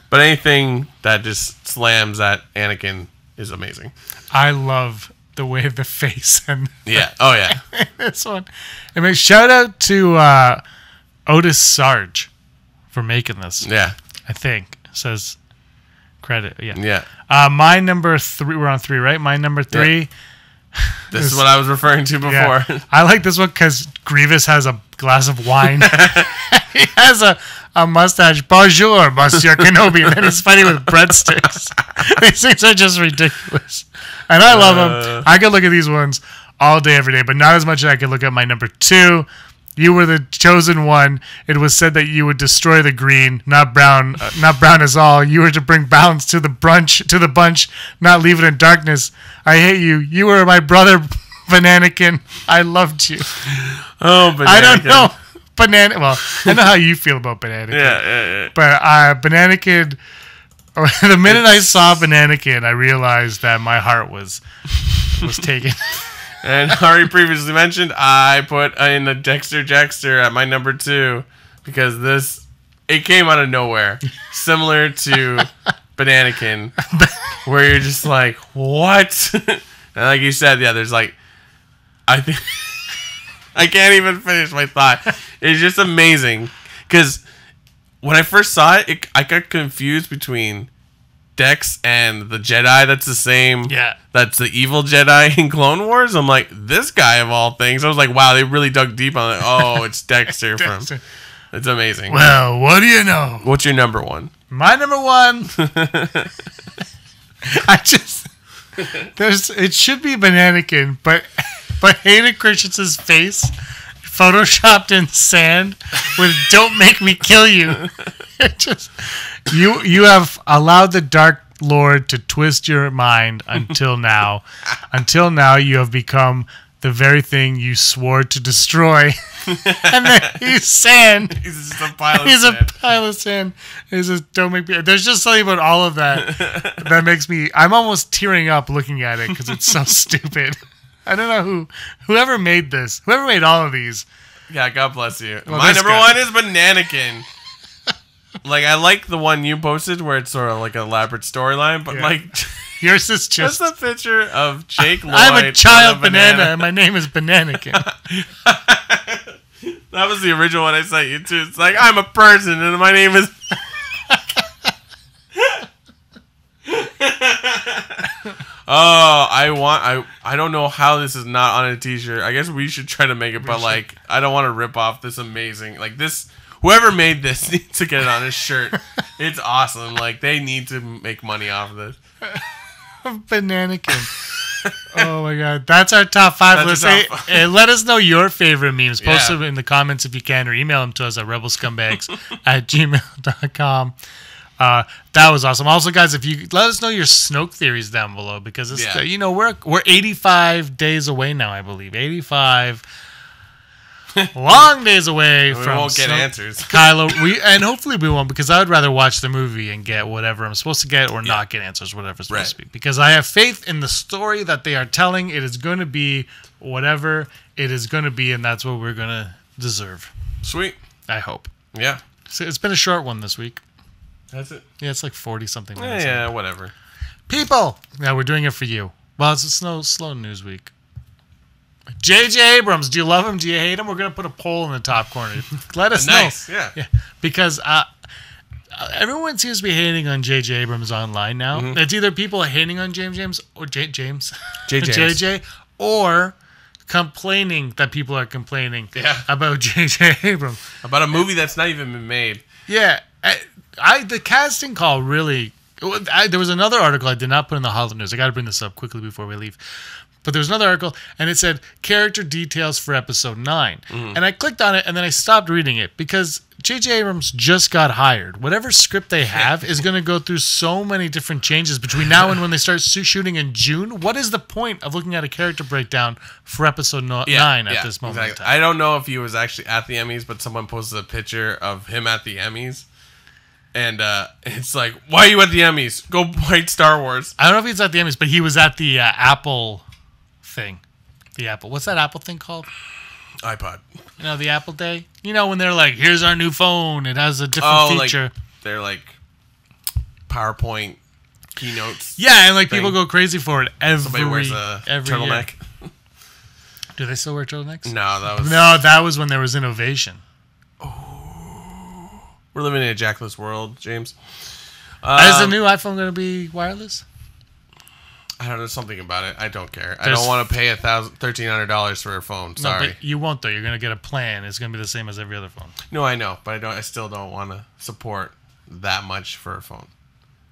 But anything that just slams at Anakin is amazing. I love the way the face and this one. I mean, shout out to Otis Sarge for making this. Yeah, I think says credit. Yeah. My number 3. We're on 3, right? My number 3. Yeah. This is what I was referring to before. Yeah. I like this one because Grievous has a glass of wine. He has a mustache. Bonjour, Monsieur Kenobi. And then he's fighting with breadsticks. These things are just ridiculous. And I love them. I could look at these ones all day, every day, but not as much as I could look at my number 2. You were the chosen one. It was said that you would destroy the green, not brown as all. You were to bring balance to the bunch, not leave it in darkness. I hate you. You were my brother, Bananakin. I loved you. Oh, Bananakin. I don't know. Well, I know how you feel about Bananakin. Yeah. But Bananakin, the minute I saw Bananakin, I realized that my heart was taken. And Hari previously mentioned, I put in a Dexter Jackster at my number 2 because it came out of nowhere. Similar to Bananakin, where you're just like, what? And like you said, yeah, there's like, I think, I can't even finish my thought. It's just amazing. Because when I first saw it, I got confused between Dex and the Jedi. That's the same. Yeah. That's the evil Jedi in Clone Wars. I'm like, this guy of all things. I was like, wow, they really dug deep on it. Oh, it's Dexter. It's amazing. Well, what do you know? What's your number 1? My number 1. It should be Bananakin, but Hayden Christensen's face photoshopped in sand with "Don't make me kill you." It just you have allowed the Dark Lord to twist your mind until now. Until now, you have become the very thing you swore to destroy. And then he's sand. He's just a pile of sand. A pile of sand. He's just, don't make me. There's just something about all of that that makes me. I'm almost tearing up looking at it because it's so stupid. I don't know whoever made this. Whoever made all of these. Yeah, God bless you. Well, my number 1 is Bananakin. Like, I like the one you posted where it's sort of like an elaborate storyline, but like, yours is just a picture of Jake Lloyd. I'm a child banana, and my name is Bananakin. That was the original one I sent you too. It's like, I'm a person, and my name is. Oh, I don't know how this is not on a t-shirt. I guess we should try to make it, but like, I don't want to rip off this amazing, like this, whoever made this needs to get it on his shirt. It's awesome. Like, they need to make money off of this. Bananakin. Oh my God. That's our top 5 list. Hey, let us know your favorite memes. Post them in the comments if you can, or email them to us at rebelscumbags@gmail.com. That was awesome. Also, guys, if you let us know your Snoke theories down below, because it's we're 85 days away now, I believe. 85 long days away from. We won't get Snoke, answers. Kylo, and hopefully we won't, because I would rather watch the movie and get whatever I'm supposed to get, or not get answers, whatever it's supposed to be. Because I have faith in the story that they are telling. It is going to be whatever it is going to be, and that's what we're going to deserve. Sweet. I hope. Yeah. So it's been a short one this week. That's it. Yeah, it's like 40-something minutes. Yeah, whatever. People! Yeah, we're doing it for you. Well, it's a slow news week. J.J. Abrams, do you love him? Do you hate him? We're going to put a poll in the top corner. Let us know. Yeah. Because everyone seems to be hating on J.J. Abrams online now. Mm-hmm. It's either people hating on James or JJ, or complaining that people are complaining about J.J. Abrams. About a movie that's not even been made. Yeah. The casting call really... there was another article I did not put in the Hollow News. I got to bring this up quickly before we leave. But there was another article, and it said, character details for episode 9. Mm-hmm. And I clicked on it, and then I stopped reading it, because J.J. Abrams just got hired. Whatever script they have is going to go through so many different changes between now and when they start shooting in June. What is the point of looking at a character breakdown for episode 9 at this moment in time? I don't know if he was actually at the Emmys, but someone posted a picture of him at the Emmys. And it's like, why are you at the Emmys? Go write Star Wars. I don't know if he's at the Emmys, but he was at the Apple thing. The Apple. What's that Apple thing called? iPod. You know, the Apple Day? You know, when they're like, here's our new phone. It has a different feature. Like, they're like PowerPoint keynotes. Yeah, and like people go crazy for it Somebody wears a turtleneck. Year. Do they still wear turtletnecks? No, that was when there was innovation. Oh. We're living in a jackless world, James. Is the new iPhone going to be wireless? I don't know, something about it. I don't care. I don't want to pay $1,300 for a phone. Sorry. No, but you won't though. You're gonna get a plan. It's gonna be the same as every other phone. No, I know, but I still don't want to support that much for a phone.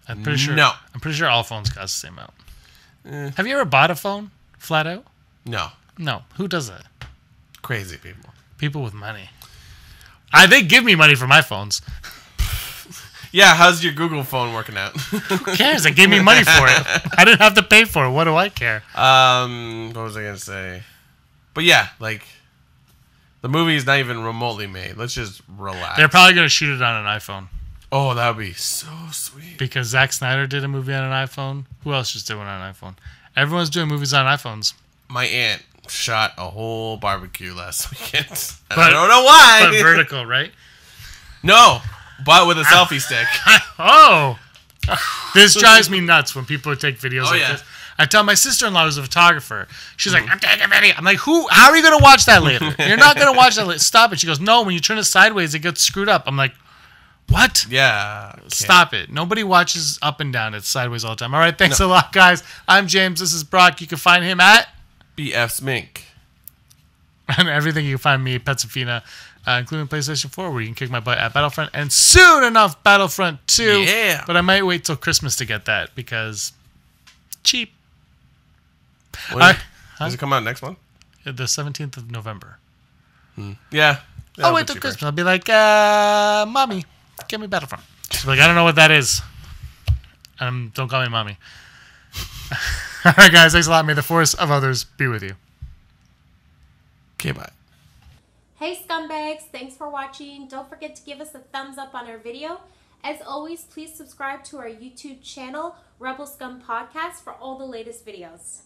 I'm pretty sure. No. I'm pretty sure all phones cost the same amount. Have you ever bought a phone flat out? No. No. Who does that? Crazy people. People with money. They give me money for my phones. Yeah, how's your Google phone working out? Who cares? They gave me money for it. I didn't have to pay for it. What do I care? What was I going to say? But yeah, like, the movie is not even remotely made. Let's just relax. They're probably going to shoot it on an iPhone. Oh, that would be so sweet. Because Zack Snyder did a movie on an iPhone. Who else just did one on an iPhone? Everyone's doing movies on iPhones. My aunt shot a whole barbecue last weekend. I don't know why. But vertical, right? No. But with a selfie stick. Oh! This drives me nuts when people take videos this. I tell my sister-in-law who's a photographer. She's like, I'm taking a video. I'm like, how are you going to watch that later? You're not going to watch that later. Stop it. She goes, no, when you turn it sideways, it gets screwed up. I'm like, what? Yeah. Stop it. Nobody watches up and down. It's sideways all the time. All right, thanks a lot, guys. I'm James. This is Brock. You can find him at BF Smink. And everything you can find me at Petsafina. Including PlayStation 4, where you can kick my butt at Battlefront, and soon enough, Battlefront 2. Yeah. But I might wait till Christmas to get that, because cheap. Does it come out next month? The 17th of November. Yeah. I'll wait till Christmas. I'll be like, Mommy, get me Battlefront. She'll be like, I don't know what that is. Don't call me Mommy. All right, guys, thanks a lot. May the force of others be with you. Okay, bye. Hey scumbags, thanks for watching. Don't forget to give us a thumbs up on our video. As always, please subscribe to our YouTube channel, Rebel Scum Podcast, for all the latest videos.